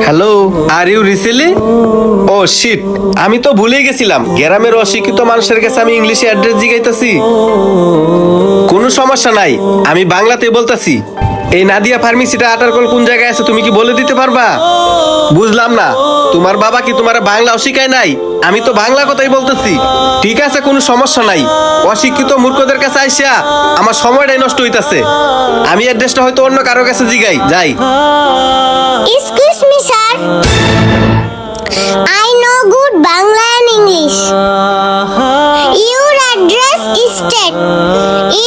Hello, are you রিসেলি? Oh shit, আমি তো ভুলেই গেছিলাম গ্রামের অশিক্ষিত মানুষের কাছে আমি ইংলিশে অ্যাড্রেস জিগাইতাছি। কোনো সমস্যা নাই, আমি বাংলাতেই বলতাছি। এই নাদিয়া ফার্মেসিটা আটারকল কোন জায়গায় আছে তুমি কি বলে দিতে পারবা? বুঝলাম না, তোমার বাবা কি তোমার বাংলাও শিখায় নাই? আমি তো বাংলা কথাই বলতেছি। ঠিক আছে, কোনো সমস্যা নাই। অশিক্ষিত মূর্খদের কাছে আইসা আমার সময়টাই নষ্ট হইতাছে। আমি অ্যাড্রেসটা হয়তো অন্য কারো কাছে জিগাই যাই। Excuse me, sir. I know good Bangla and English. Your address is state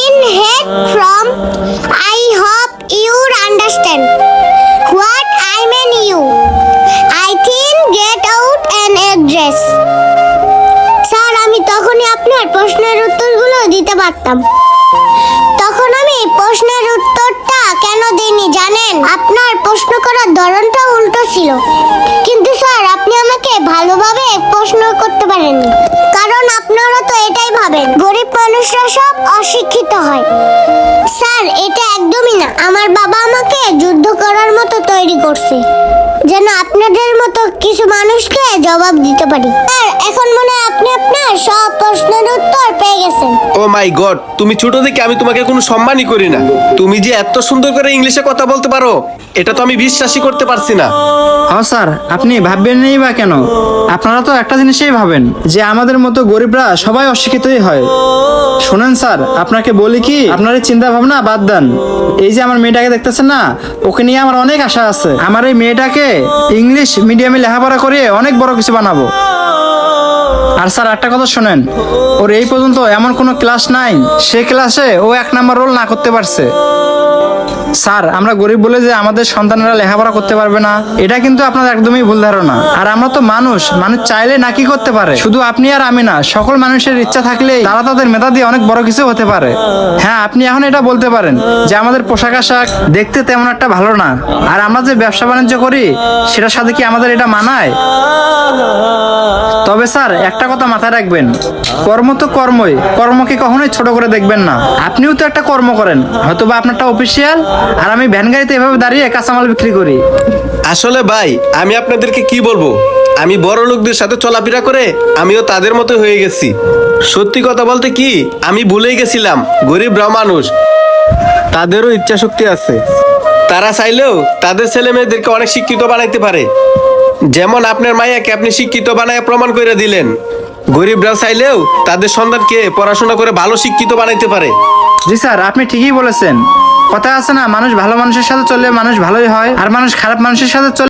in head from. I hope you understand what I mean. You, I think get out an address. Sir, আমি তখনই আপনার প্রশ্নের উত্তরগুলো দিতে পারতাম। তখন আমি প্রশ্নের উত্তরটা কেন দিইনি জানেন? আপনার প্রশ্ন করার ধরনটা উল্টো ছিল। কিন্তু স্যার, আপনি আমাকে ভালোভাবে প্রশ্ন করতে পারেননি, কারণ আপনারা তো এটাই ভাবেন গরিব মানুষরা সব অশিক্ষিত হয়। স্যার, এটা একদমই না। আমার বাবা আমাকে যুদ্ধ করার মতো তৈরি করছে, যেন আপনাদের মতো কিছু মানুষকে জবাব দিতে পারি। স্যার, এখন মনে হয় আপনি আপনার সব প্রশ্নের উত্তর পেয়ে গেছেন। ও মাই গড, তুমি ছোট থেকে আমি তোমাকে কোনো সম্মানই করি না। তুমি যে এত সুন্দর করে ইংলিশে কথা বলতে পারো, এটা তো আমি বিশ্বাসই করতে পারছি না। হ্যাঁ স্যার, আপনি ভাববেন নেই বা কেন? আপনারা তো একটা জিনিসই ভাবেন যে আমাদের মতো গরিবরা সবাই অশিক্ষিতই হয়। শোনেন স্যার, আপনাকে বলি কি, আপনার এই চিন্তা ভাবনা বাদ দেন। এই যে আমার মেয়েটাকে দেখতেছেন না, ওকে নিয়ে আমার অনেক আশা আছে। আমার এই মেয়েটাকে ইংলিশ মিডিয়ামে লেখাপড়া করে অনেক বড় কিছু বানাবো। আর স্যার, একটা কথা শোনেন, ওর এই পর্যন্ত এমন কোনো ক্লাস নাই সে ক্লাসে ও 1 নাম্বার রোল না করতে পারছে। স্যার, আমরা গরিব বলে যে আমাদের সন্তানেরা লেখাপড়া করতে পারবে না, এটা কিন্তু আপনার একদমই ভুল ধারণা। আর আমরা তো মানুষ চাইলে না কি করতে পারে। শুধু আপনি আর আমি না, সকল মানুষের ইচ্ছা থাকলেই তারা তাদের মেধা দিয়ে অনেক বড় কিছু হতে পারে। হ্যাঁ, আপনি এখন এটা বলতে পারেন যে আমাদের পোশাক আশাক দেখতে তেমন একটা ভালো না, আর আমরা যে ব্যবসা বাণিজ্য করি সেটার সাথে কি আমাদের এটা মানায়? তবে স্যার, একটা কথা মাথায় রাখবেন, কর্ম তো কর্মই, কর্মকে কখনোই ছোট করে দেখবেন না। আপনিও তো একটা কর্ম করেন, হয়তোবা আপনারটা অফিসিয়াল, আর আমি ভ্যান গাড়িতে এভাবে দাঁড়িয়ে কাঁচামাল বিক্রি করি। আসলে ভাই, আমি আপনাদেরকে কি বলবো, আমি বড় লোকদের সাথে চলাফেরা করে আমিও তাদের মতো হয়ে গেছি। সত্যি কথা বলতে কি, আমি ভুলেই গেছিলাম গরিবরাও মানুষ, তাদেরও ইচ্ছা শক্তি আছে। তারা চাইলেও তাদের ছেলে মেয়েদেরকে অনেক শিক্ষিত বানাইতে পারে। যেমন আপনার মাইয়াকে আপনি শিক্ষিত বানায় প্রমাণ করে দিলেন। গরিবরাও চাইলেও তাদের সন্তানকে পড়াশোনা করে ভালো শিক্ষিত বানাইতে পারে। জি স্যার, আপনি ঠিকই বলেছেন। কথা আছে না, মানুষ ভালো মানুষের সাথে চললে মানুষ ভালোই হয়, আর মানুষ খারাপ মানুষের সাথে চললে